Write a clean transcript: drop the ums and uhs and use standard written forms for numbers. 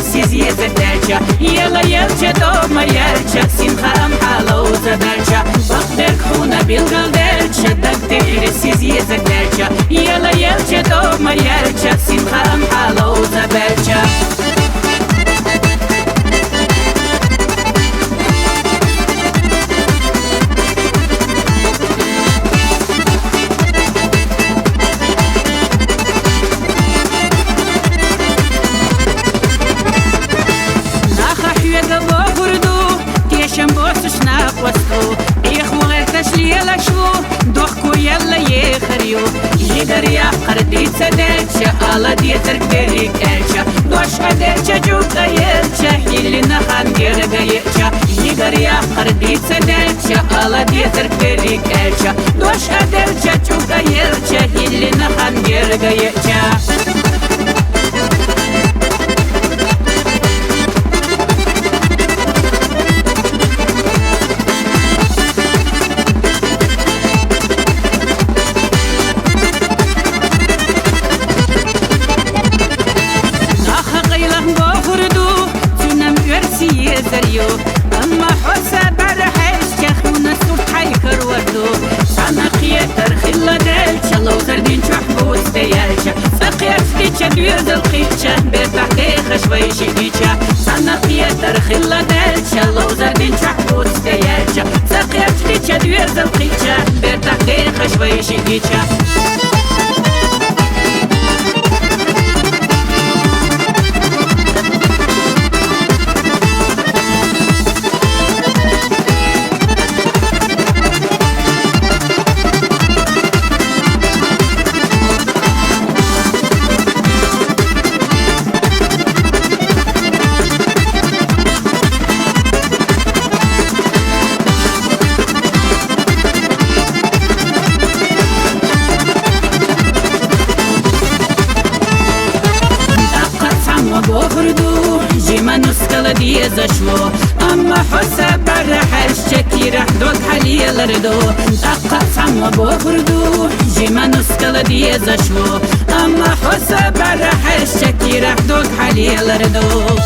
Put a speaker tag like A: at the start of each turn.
A: سيزي زدالشا يلا يلشا دوما يلشا سيمخا أم حالو زدالشا بقدر خونا بالغلدالشا دكتير سيزي زدالشا يلا يلشا دوما يلشا سيمخا أم حالو زدالشا دریا قردی سدلچه آلا دیتر کدری کلچه دوش قدرچه جو قیلچه هیلی نخان گیر گیلچه دریا قردی سدلچه آلا دیتر کدری کلچه دوش قدرچه جو قیلچه هیلی نخان گیر گیلچه أما حسب برحش كخونا صوت حيكر وردو سانا خيتر خلا دالشا لو زردين شحبو استيالشا سقيت فيتشا دويرد الخيتشا بتحتي خشويشي ديتشا سانا خيتر خلا دالشا لو زردين شحبو استيالشا سقيت فيتشا دويرد الخيتشا بتحتي خشويشي ديتشا بخردو جيما نسكال دي زشو أما حسب برحش شكي رح دوك حالي لردو أقص عم بخردو جيما نسكال دي زشو أما حسب برحش شكي رح دوك حالي لردو